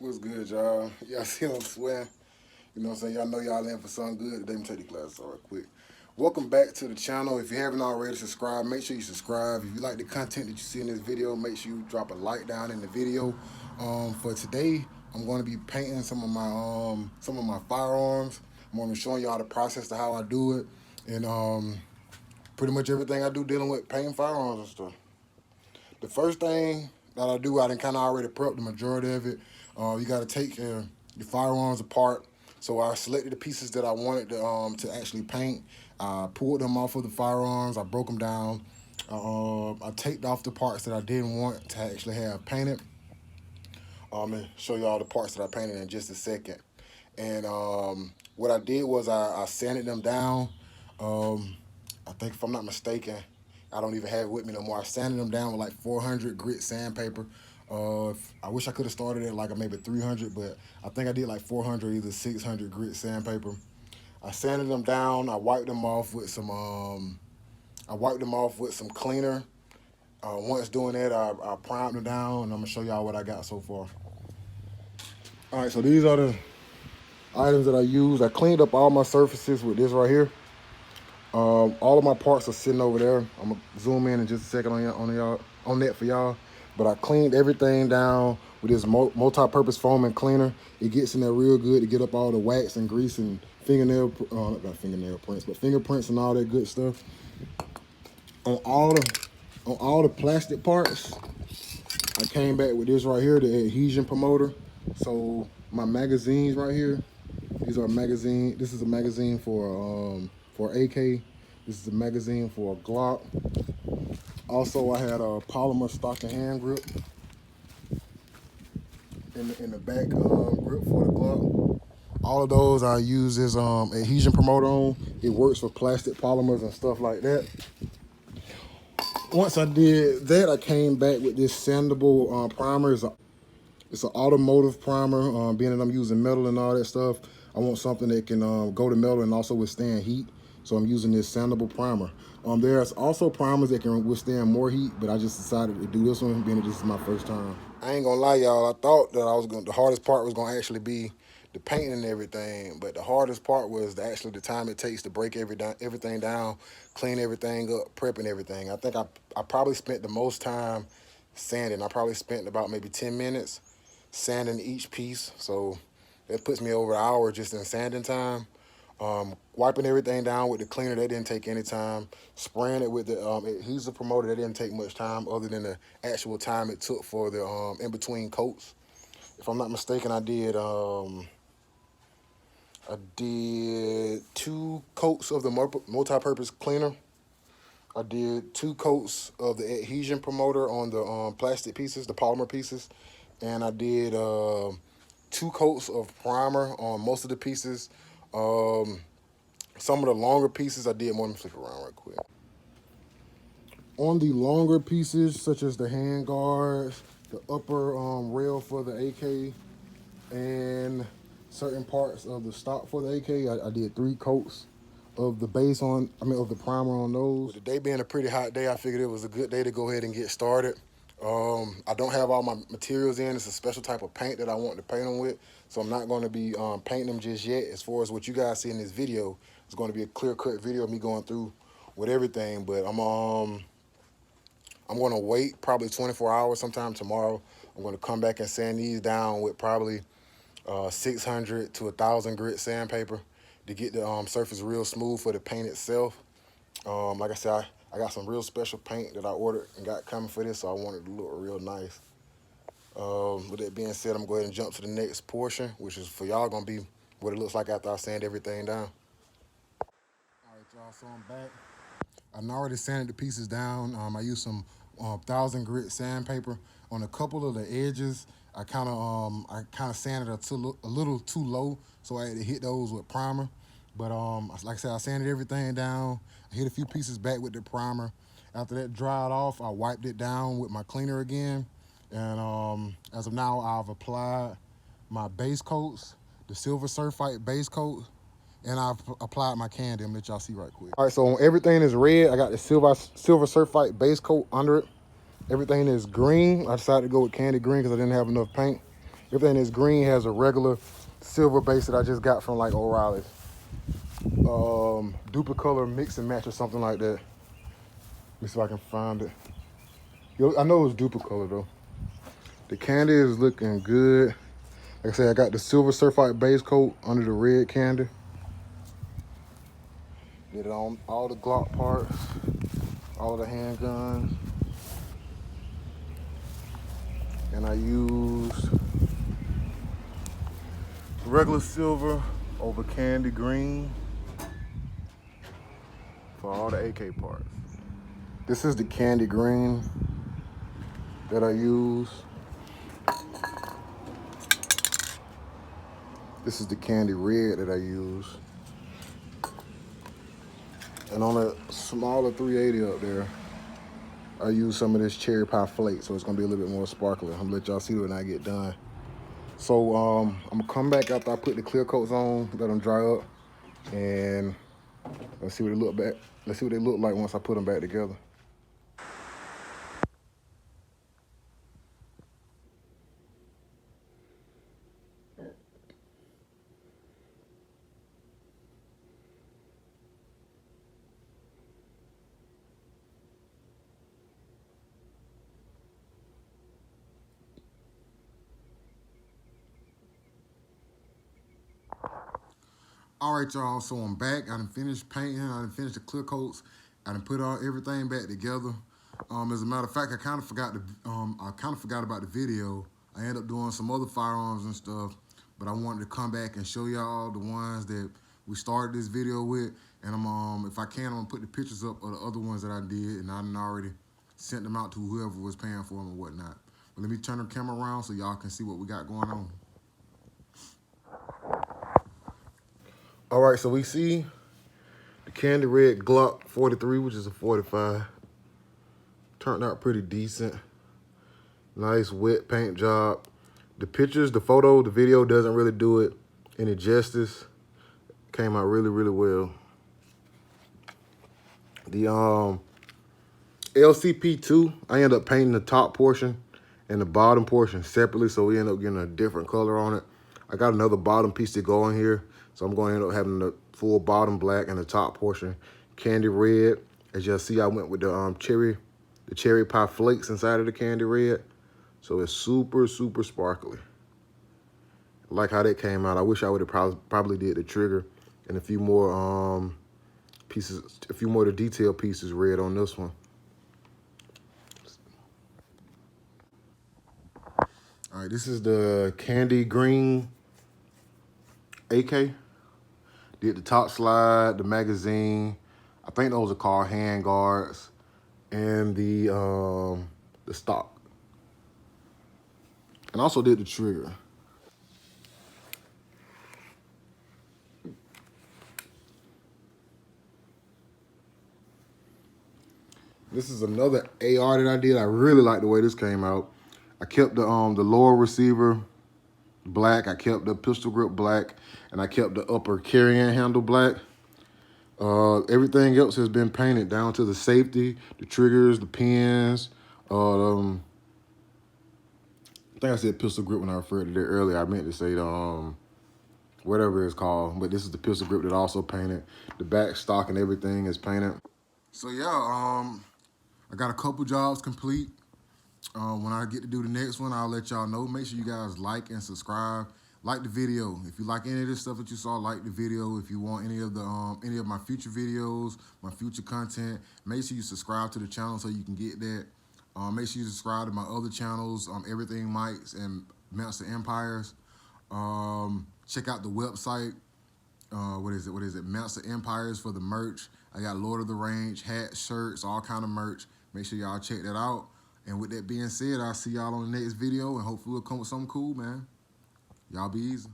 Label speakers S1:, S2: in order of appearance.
S1: What's good, y'all? Y'all see I'm sweating? You know what I'm saying? Y'all know y'all in for something good. Today, let me take the glasses off real quick. Welcome back to the channel. If you haven't already subscribed, make sure you subscribe. If you like the content that you see in this video, make sure you drop a like down in the video. For today, I'm going to be painting some of my firearms. I'm going to be showing y'all the process to how I do it, and pretty much everything I do dealing with painting firearms and stuff. The first thing that I do, I done kind of already prepped the majority of it. You got to take your firearms apart. So I selected the pieces that I wanted to actually paint. I pulled them off of the firearms. I broke them down. I taped off the parts that I didn't want to actually have painted. And show y'all the parts that I painted in just a second. And what I did was I sanded them down. I think if I'm not mistaken, I don't even have it with me no more. I sanded them down with like 400 grit sandpaper. I wish I could have started at like maybe 300, but I think I did like 400, either 600 grit sandpaper. I sanded them down. I wiped them off with some cleaner. Once doing that, I primed them down, and I'm gonna show y'all what I got so far. All right, so these are the items that I used. I cleaned up all my surfaces with this right here. All of my parts are sitting over there. I'm gonna zoom in just a second on that for y'all. But I cleaned everything down with this multi-purpose foaming cleaner. It gets in there real good to get up all the wax and grease and not fingernail prints, but fingerprints and all that good stuff. On all the plastic parts, I came back with this right here, the adhesion promoter. So my magazines right here, these are magazine. This is a magazine for AK. This is a magazine for a Glock. Also, I had a polymer stock and hand grip in the back grip for the Glock. All of those I use this adhesion promoter on. It works for plastic polymers and stuff like that. Once I did that, I came back with this sandable primer. It's an automotive primer. Being that I'm using metal and all that stuff, I want something that can go to metal and also withstand heat. So I'm using this sandable primer. There's also primers that can withstand more heat, but I just decided to do this one, being that this is my first time. I ain't gonna lie, y'all. I thought that the hardest part was gonna actually be the painting and everything, but the hardest part was actually the time it takes to break everything down, clean everything up, prepping everything. I think I probably spent the most time sanding. I probably spent about maybe 10 minutes sanding each piece. So that puts me over an hour just in sanding time. Wiping everything down with the cleaner, that didn't take any time. Spraying it with the adhesive promoter, that didn't take much time other than the actual time it took for the in-between coats. If I'm not mistaken, I did 2 coats of the multi-purpose cleaner. I did 2 coats of the adhesion promoter on the plastic pieces, the polymer pieces. And I did 2 coats of primer on most of the pieces. Some of the longer pieces I did more. Let me flip around right quick. On the longer pieces, such as the hand guards, the upper rail for the AK, and certain parts of the stock for the AK, I did 3 coats of the base of the primer on those. With the day being a pretty hot day, I figured it was a good day to go ahead and get started. I don't have all my materials in. It's a special type of paint that I want to paint them with, so I'm not going to be painting them just yet. As far as what you guys see in this video, it's going to be a clear-cut video of me going through with everything, but I'm going to wait probably 24 hours sometime tomorrow. I'm going to come back and sand these down with probably 600 to 1,000 grit sandpaper to get the surface real smooth for the paint itself. Like I said, I got some real special paint that I ordered and got coming for this, so I want it to look real nice. With that being said, I'm going to go ahead and jump to the next portion, which is for y'all going to be what it looks like after I sand everything down. All right, y'all, so I'm back. I already sanded the pieces down. I used some 1,000 grit sandpaper on a couple of the edges. I kind of sanded a little too low, so I had to hit those with primer. But like I said, I sanded everything down. I hit a few pieces back with the primer. After that dried off, I wiped it down with my cleaner again. And as of now, I've applied my base coats, the Silver Surfite base coat, and I've applied my candy. I'm gonna let y'all see right quick. All right, so everything is red. I got the Silver Surfite base coat under it. Everything is green. I decided to go with candy green because I didn't have enough paint. Everything that's green has a regular silver base that I just got from like O'Reilly's. Duplicolor mix and match or something like that. Let me see if I can find it. I know it's Duplicolor though. The candy is looking good. Like I said, I got the silver Surfite base coat under the red candy. Did it on all the Glock parts, all the handguns. And I used regular silver over candy green for all the AK parts. This is the candy green that I use. This is the candy red that I use. And on a smaller 380 up there, I use some of this cherry pie flake, so it's gonna be a little bit more sparkly. I'm gonna let y'all see when I get done. So I'm gonna come back after I put the clear coats on, let them dry up, and let's see what they look back. Let's see what they look like once I put them back together. All right, y'all, so I'm back. I done finished painting, I done finished the clear coats, I done put everything back together. As a matter of fact, I kind of forgot about the video. I ended up doing some other firearms and stuff, but I wanted to come back and show y'all the ones that we started this video with. And if I can, I'm gonna put the pictures up of the other ones that I did, and I done already sent them out to whoever was paying for them and whatnot. But let me turn the camera around so y'all can see what we got going on. All right, so we see the candy red Glock 43, which is a 45. Turned out pretty decent. Nice wet paint job. The pictures, the photo, the video doesn't really do it any justice. Came out really, really well. The LCP2, I ended up painting the top portion and the bottom portion separately, so we ended up getting a different color on it. I got another bottom piece to go in here, so I'm going to end up having the full bottom black and the top portion candy red. As y'all see, I went with the cherry pie flakes inside of the candy red, so it's super, super sparkly. I like how that came out. I wish I would have probably did the trigger and a few more pieces, a few more of the detail pieces red on this one. All right, this is the candy green AK. Did the top slide, the magazine. I think those are called hand guards, and the stock. And also did the trigger. This is another AR that I did. I really like the way this came out. I kept the lower receiver black. I kept the pistol grip black, and I kept the upper carrying handle black. Everything else has been painted down to the safety, the triggers, the pins. I think I said pistol grip when I referred to it earlier. I meant to say whatever it's called, but this is the pistol grip that I also painted. The back stock and everything is painted. So yeah, I got a couple jobs complete. When I get to do the next one, I'll let y'all know. Make sure you guys like and subscribe. Like the video. If you like any of this stuff that you saw, like the video. If you want any of my future videos, my future content, make sure you subscribe to the channel so you can get that. Make sure you subscribe to my other channels, Everything Mike's and Mansa Empires. Check out the website. What is it? Mansa Empires for the merch. I got Lord of the Range, hats, shirts, all kind of merch. Make sure y'all check that out. And with that being said, I'll see y'all on the next video, and hopefully we'll come with something cool, man. Y'all be easy.